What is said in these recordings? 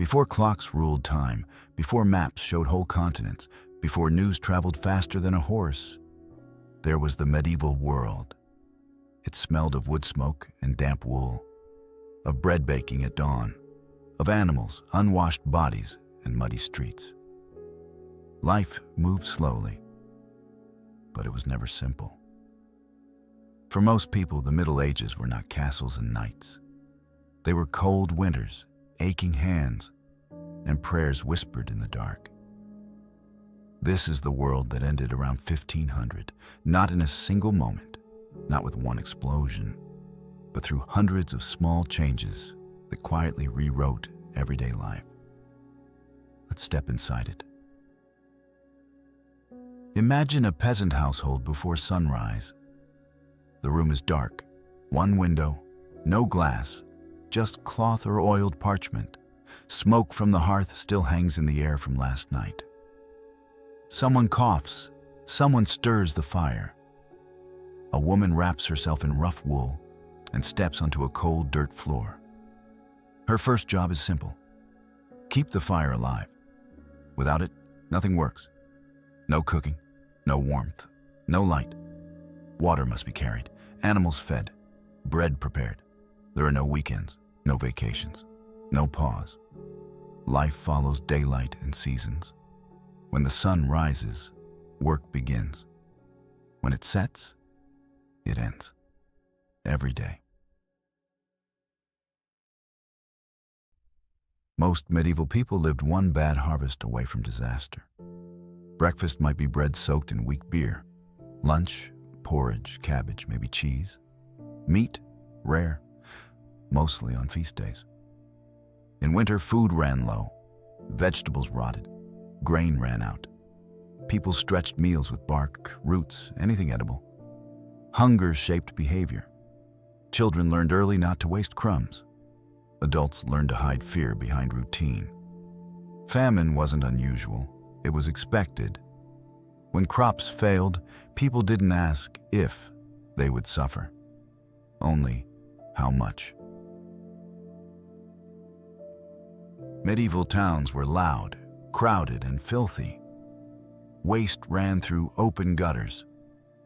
Before clocks ruled time, before maps showed whole continents, before news traveled faster than a horse, there was the medieval world. It smelled of wood smoke and damp wool, of bread baking at dawn, of animals, unwashed bodies, and muddy streets. Life moved slowly, but it was never simple. For most people, the Middle Ages were not castles and knights. They were cold winters, aching hands, and prayers whispered in the dark. This is the world that ended around 1500, not in a single moment, not with one explosion, but through hundreds of small changes that quietly rewrote everyday life. Let's step inside it. Imagine a peasant household before sunrise. The room is dark, one window, no glass, just cloth or oiled parchment. Smoke from the hearth still hangs in the air from last night. Someone coughs, someone stirs the fire. A woman wraps herself in rough wool and steps onto a cold dirt floor. Her first job is simple: keep the fire alive. Without it, nothing works. No cooking, no warmth, no light. Water must be carried, animals fed, bread prepared. There are no weekends, no vacations, no pause. Life follows daylight and seasons. When the sun rises, work begins. When it sets, it ends. Every day. Most medieval people lived one bad harvest away from disaster. Breakfast might be bread soaked in weak beer. Lunch, porridge, cabbage, maybe cheese. Meat, rare, mostly on feast days. In winter, food ran low. Vegetables rotted. Grain ran out. People stretched meals with bark, roots, anything edible. Hunger shaped behavior. Children learned early not to waste crumbs. Adults learned to hide fear behind routine. Famine wasn't unusual. It was expected. When crops failed, people didn't ask if they would suffer, only how much. Medieval towns were loud, crowded, and filthy. Waste ran through open gutters.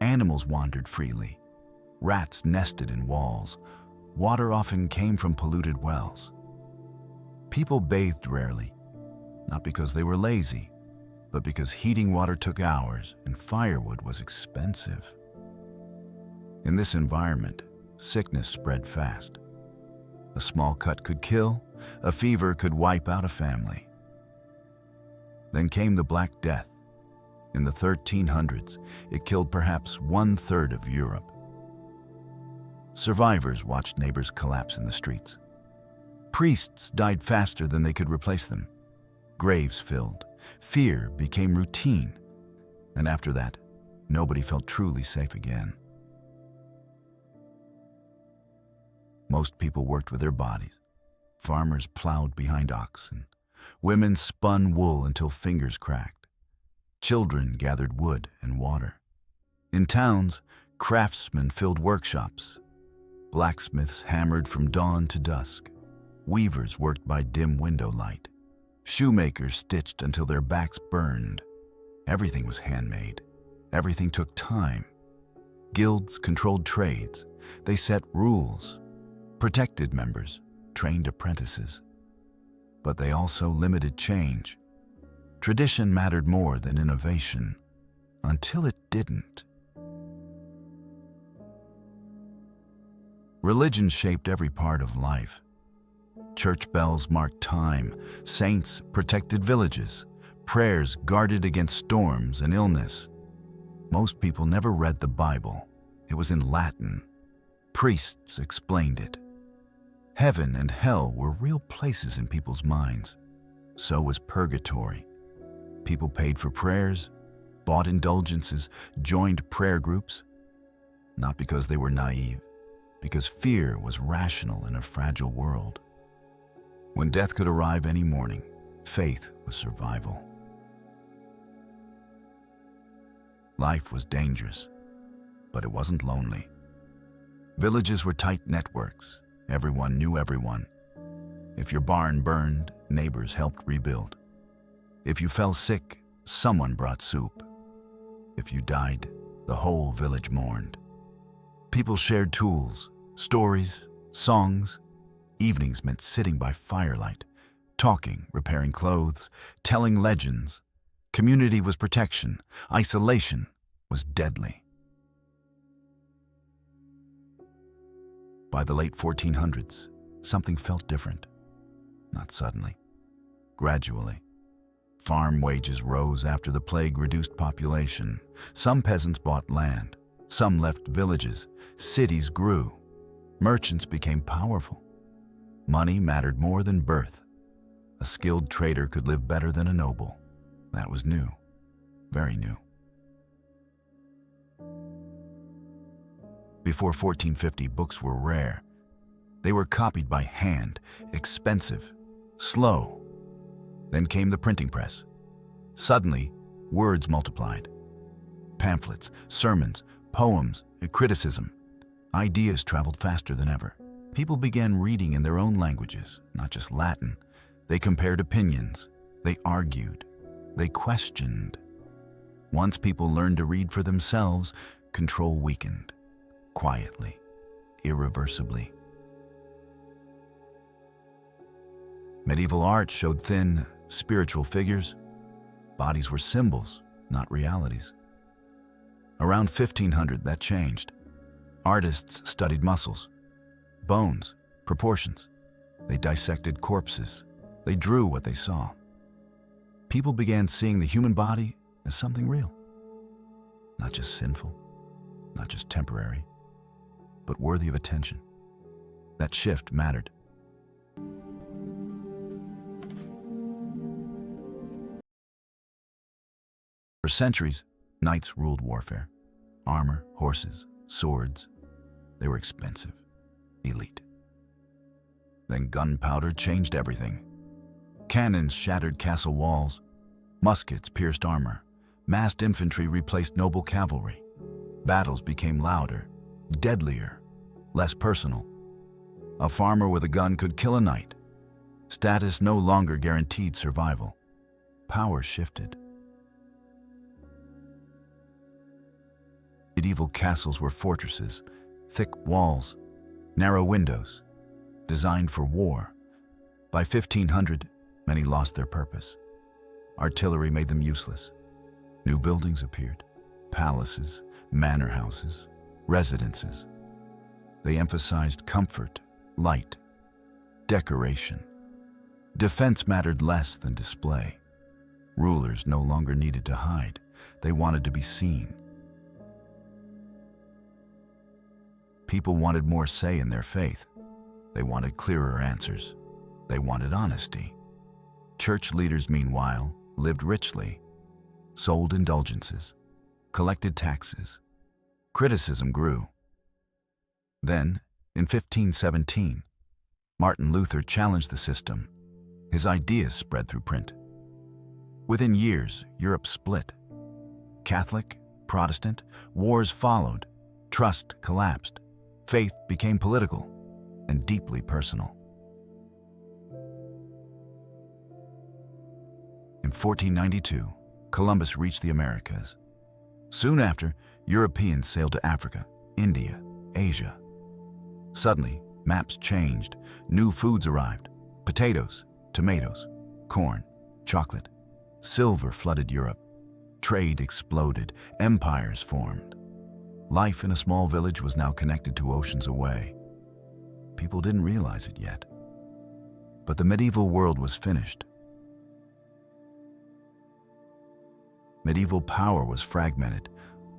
Animals wandered freely. Rats nested in walls. Water often came from polluted wells. People bathed rarely, not because they were lazy, but because heating water took hours and firewood was expensive. In this environment, sickness spread fast. A small cut could kill, a fever could wipe out a family. Then came the Black Death. In the 1300s, it killed perhaps 1/3 of Europe. Survivors watched neighbors collapse in the streets. Priests died faster than they could replace them. Graves filled. Fear became routine. And after that, nobody felt truly safe again. Most people worked with their bodies. Farmers plowed behind oxen. Women spun wool until fingers cracked. Children gathered wood and water. In towns, craftsmen filled workshops. Blacksmiths hammered from dawn to dusk. Weavers worked by dim window light. Shoemakers stitched until their backs burned. Everything was handmade. Everything took time. Guilds controlled trades. They set rules, protected members, trained apprentices. But they also limited change. Tradition mattered more than innovation, until it didn't. Religion shaped every part of life. Church bells marked time, saints protected villages, prayers guarded against storms and illness. Most people never read the Bible. It was in Latin. Priests explained it. Heaven and hell were real places in people's minds. So was purgatory. People paid for prayers, bought indulgences, joined prayer groups, not because they were naive, because fear was rational in a fragile world. When death could arrive any morning, faith was survival. Life was dangerous, but it wasn't lonely. Villages were tight networks. Everyone knew everyone. If your barn burned, neighbors helped rebuild. If you fell sick, someone brought soup. If you died, the whole village mourned. People shared tools, stories, songs. Evenings meant sitting by firelight, talking, repairing clothes, telling legends. Community was protection. Isolation was deadly. By the late 1400s, something felt different. Not suddenly, gradually. Farm wages rose after the plague reduced population. Some peasants bought land. Some left villages. Cities grew. Merchants became powerful. Money mattered more than birth. A skilled trader could live better than a noble. That was new, very new. Before 1450, books were rare. They were copied by hand, expensive, slow. Then came the printing press. Suddenly, words multiplied. Pamphlets, sermons, poems, criticism. Ideas traveled faster than ever. People began reading in their own languages, not just Latin. They compared opinions. They argued. They questioned. Once people learned to read for themselves, control weakened. Quietly, irreversibly. Medieval art showed thin, spiritual figures. Bodies were symbols, not realities. Around 1500, that changed. Artists studied muscles, bones, proportions. They dissected corpses. They drew what they saw. People began seeing the human body as something real. Not just sinful, not just temporary, but worthy of attention. That shift mattered. For centuries, knights ruled warfare. Armor, horses, swords. They were expensive, elite. Then gunpowder changed everything. Cannons shattered castle walls. Muskets pierced armor. Massed infantry replaced noble cavalry. Battles became louder, deadlier, less personal. A farmer with a gun could kill a knight. Status no longer guaranteed survival. Power shifted. Medieval castles were fortresses, thick walls, narrow windows, designed for war. By 1500, many lost their purpose. Artillery made them useless. New buildings appeared, palaces, manor houses, residences. They emphasized comfort, light, decoration. Defense mattered less than display. Rulers no longer needed to hide. They wanted to be seen. People wanted more say in their faith. They wanted clearer answers. They wanted honesty. Church leaders, meanwhile, lived richly, sold indulgences, collected taxes. Criticism grew. Then, in 1517, Martin Luther challenged the system. His ideas spread through print. Within years, Europe split. Catholic, Protestant, wars followed. Trust collapsed. Faith became political and deeply personal. In 1492, Columbus reached the Americas. Soon after, Europeans sailed to Africa, India, Asia. Suddenly, maps changed. New foods arrived. Potatoes, tomatoes, corn, chocolate. Silver flooded Europe. Trade exploded. Empires formed. Life in a small village was now connected to oceans away. People didn't realize it yet. But the medieval world was finished. Medieval power was fragmented.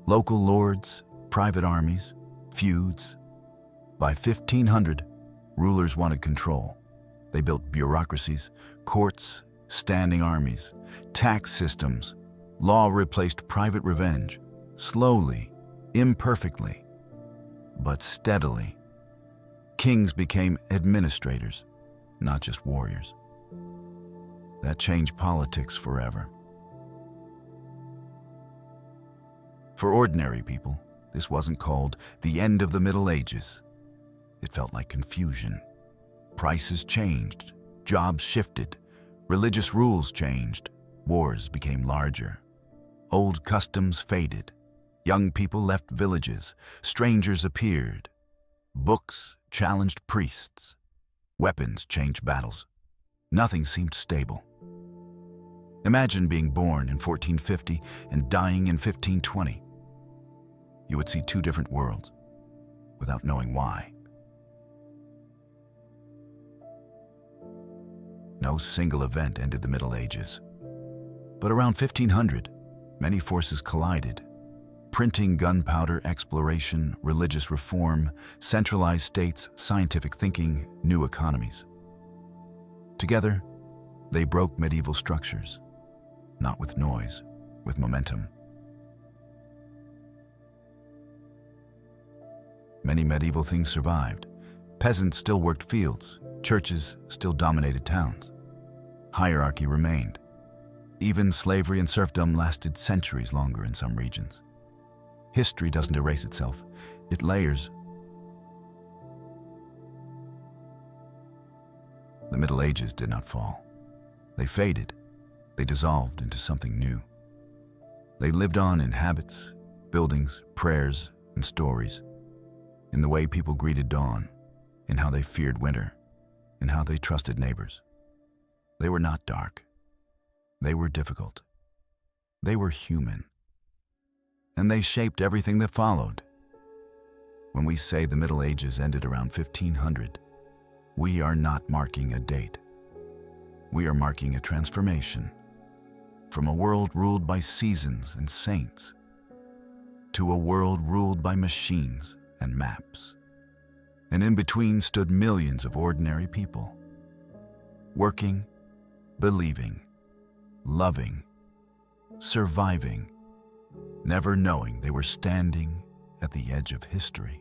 Local lords, private armies, feuds. By 1500, rulers wanted control. They built bureaucracies, courts, standing armies, tax systems. Law replaced private revenge. Slowly, imperfectly, but steadily. Kings became administrators, not just warriors. That changed politics forever. For ordinary people, this wasn't called the end of the Middle Ages. It felt like confusion. Prices changed, jobs shifted, Religious rules changed, wars became larger. Old customs faded, young people left villages, strangers appeared. Books challenged priests, weapons changed battles. Nothing seemed stable. Imagine being born in 1450 and dying in 1520. You would see two different worlds, without knowing why. No single event ended the Middle Ages. But around 1500, many forces collided. Printing, gunpowder, exploration, religious reform, centralized states, scientific thinking, new economies. Together, they broke medieval structures, not with noise, with momentum. Many medieval things survived. Peasants still worked fields, churches still dominated towns. Hierarchy remained. Even slavery and serfdom lasted centuries longer in some regions. History doesn't erase itself, it layers. The Middle Ages did not fall. They faded. They dissolved into something new. They lived on in habits, buildings, prayers, and stories. In the way people greeted dawn, in how they feared winter, in how they trusted neighbors. They were not dark. They were difficult. They were human. And they shaped everything that followed. When we say the Middle Ages ended around 1500, we are not marking a date. We are marking a transformation from a world ruled by seasons and saints to a world ruled by machines and maps. And in between stood millions of ordinary people, working, believing, loving, surviving, never knowing they were standing at the edge of history.